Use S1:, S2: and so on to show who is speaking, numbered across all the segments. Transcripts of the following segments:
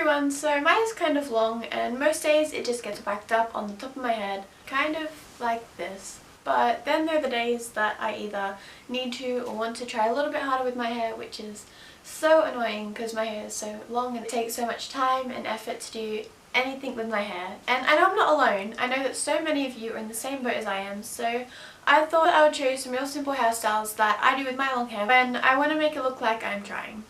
S1: everyone, so mine is kind of long and most days it just gets backed up on the top of my head, kind of like this. But then there are the days that I either need to or want to try a little bit harder with my hair, which is so annoying because my hair is so long and it takes so much time and effort to do anything with my hair. And I know I'm not alone, I know that so many of you are in the same boat as I am, so I thought I would show you some real simple hairstyles that I do with my long hair when I want to make it look like I'm trying.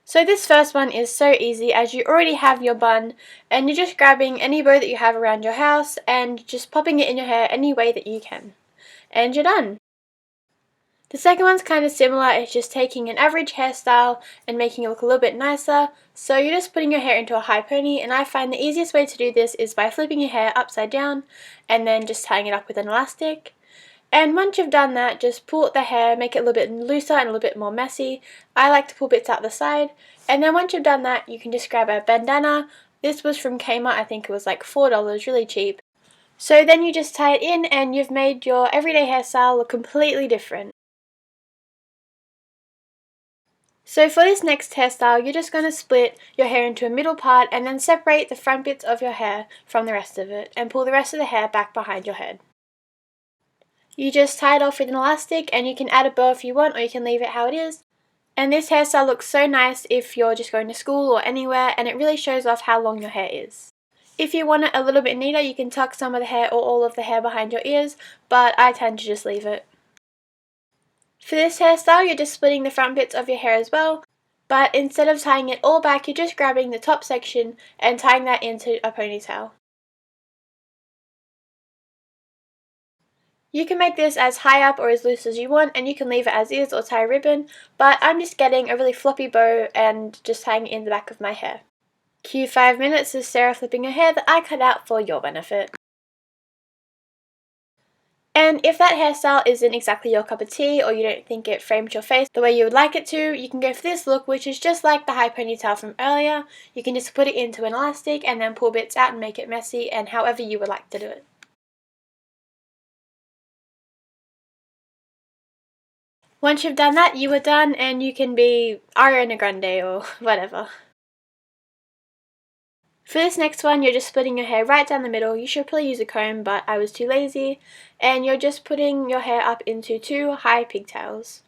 S1: So this first one is so easy as you already have your bun and you're just grabbing any bow that you have around your house and just popping it in your hair any way that you can. And you're done. The second one's kind of similar, it's just taking an average hairstyle and making it look a little bit nicer. So you're just putting your hair into a high pony, and I find the easiest way to do this is by flipping your hair upside down and then just tying it up with an elastic. And once you've done that, just pull the hair, make it a little bit looser and a little bit more messy. I like to pull bits out the side. And then once you've done that, you can just grab a bandana. This was from Kmart, I think it was like $4, really cheap. So then you just tie it in and you've made your everyday hairstyle look completely different. So for this next hairstyle, you're just going to split your hair into a middle part and then separate the front bits of your hair from the rest of it and pull the rest of the hair back behind your head. You just tie it off with an elastic and you can add a bow if you want or you can leave it how it is. And this hairstyle looks so nice if you're just going to school or anywhere, and it really shows off how long your hair is. If you want it a little bit neater, you can tuck some of the hair or all of the hair behind your ears, but I tend to just leave it. For this hairstyle, you're just splitting the front bits of your hair as well, but instead of tying it all back, you're just grabbing the top section and tying that into a ponytail. You can make this as high up or as loose as you want, and you can leave it as is or tie a ribbon, but I'm just getting a really floppy bow and just tying it in the back of my hair. Cue 5 minutes of Sarah flipping her hair that I cut out for your benefit. And if that hairstyle isn't exactly your cup of tea or you don't think it frames your face the way you would like it to, you can go for this look, which is just like the high ponytail from earlier. You can just put it into an elastic and then pull bits out and make it messy, and however you would like to do it. Once you've done that, you are done and you can be Ariana Grande or whatever. For this next one, you're just splitting your hair right down the middle. You should probably use a comb, but I was too lazy. And you're just putting your hair up into 2 high pigtails.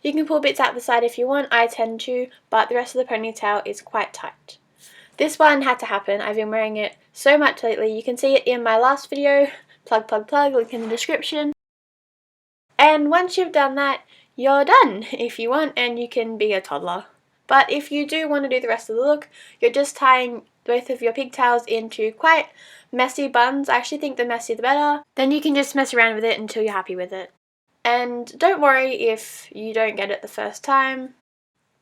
S1: You can pull bits out the side if you want, I tend to, but the rest of the ponytail is quite tight. This one had to happen, I've been wearing it so much lately. You can see it in my last video, plug, link in the description. And once you've done that, you're done if you want, and you can be a toddler. But if you do want to do the rest of the look, you're just tying both of your pigtails into quite messy buns. I actually think the messier the better. Then you can just mess around with it until you're happy with it. And don't worry if you don't get it the first time.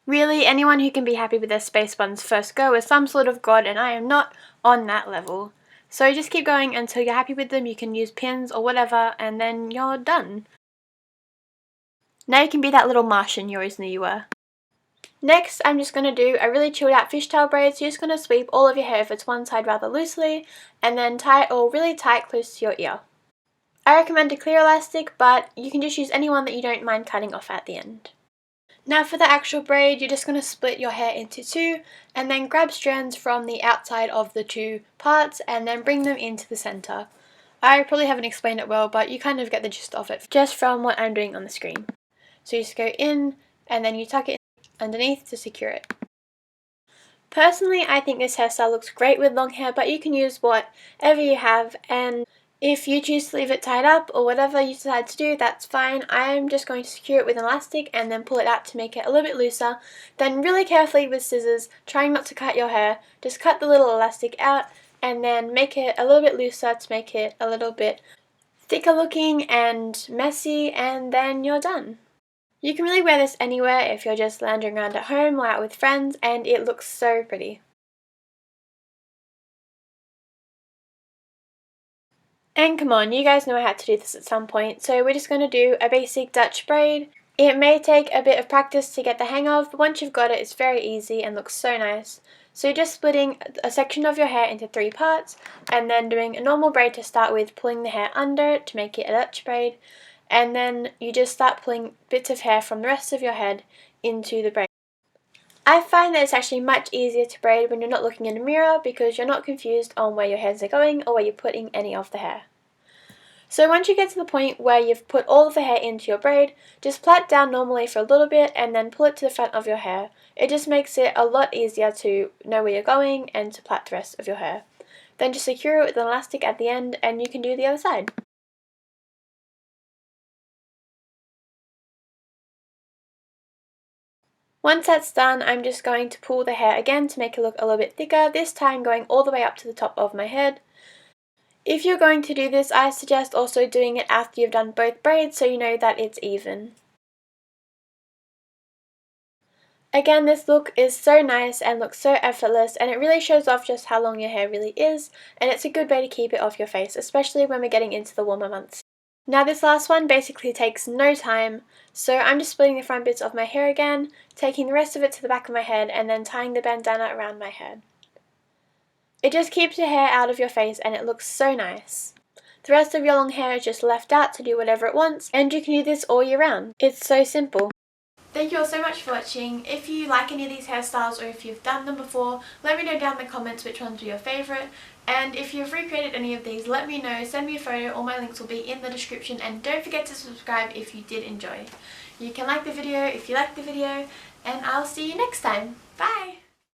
S1: Really, anyone who can be happy with their space buns first go is some sort of god, and I am not on that level. So just keep going until you're happy with them. You can use pins or whatever, and then you're done. Now you can be that little Martian you always knew you were. Next, I'm just going to do a really chilled out fishtail braid. So you're just going to sweep all of your hair over to one side rather loosely and then tie it all really tight close to your ear. I recommend a clear elastic, but you can just use any one that you don't mind cutting off at the end. Now for the actual braid, you're just going to split your hair into 2 and then grab strands from the outside of the 2 parts and then bring them into the center. I probably haven't explained it well, but you kind of get the gist of it just from what I'm doing on the screen. So you just go in and then you tuck it underneath to secure it. Personally, I think this hairstyle looks great with long hair, but you can use whatever you have, and if you choose to leave it tied up or whatever you decide to do, that's fine. I'm just going to secure it with an elastic and then pull it out to make it a little bit looser. Then really carefully with scissors, trying not to cut your hair, just cut the little elastic out and then make it a little bit looser to make it a little bit thicker looking and messy, and then you're done. You can really wear this anywhere if you're just lounging around at home or out with friends, and it looks so pretty. And come on, you guys know I had to do this at some point, so we're just going to do a basic Dutch braid. It may take a bit of practice to get the hang of, but once you've got it, it's very easy and looks so nice. So you're just splitting a section of your hair into 3 parts, and then doing a normal braid to start with, pulling the hair under to make it a Dutch braid. And then you just start pulling bits of hair from the rest of your head into the braid. I find that it's actually much easier to braid when you're not looking in a mirror because you're not confused on where your hairs are going or where you're putting any of the hair. So once you get to the point where you've put all of the hair into your braid, just plait down normally for a little bit and then pull it to the front of your hair. It just makes it a lot easier to know where you're going and to plait the rest of your hair. Then just secure it with an elastic at the end and you can do the other side. Once that's done, I'm just going to pull the hair again to make it look a little bit thicker, this time going all the way up to the top of my head. If you're going to do this, I suggest also doing it after you've done both braids so you know that it's even. Again, this look is so nice and looks so effortless, and it really shows off just how long your hair really is, and it's a good way to keep it off your face, especially when we're getting into the warmer months. Now this last one basically takes no time, so I'm just splitting the front bits of my hair again, taking the rest of it to the back of my head and then tying the bandana around my head. It just keeps your hair out of your face and it looks so nice. The rest of your long hair is just left out to do whatever it wants, and you can do this all year round. It's so simple. Thank you all so much for watching. If you like any of these hairstyles or if you've done them before, let me know down in the comments which ones were your favourite. And if you've recreated any of these, let me know, send me a photo, all my links will be in the description, and don't forget to subscribe if you did enjoy. You can like the video if you liked the video, and I'll see you next time. Bye!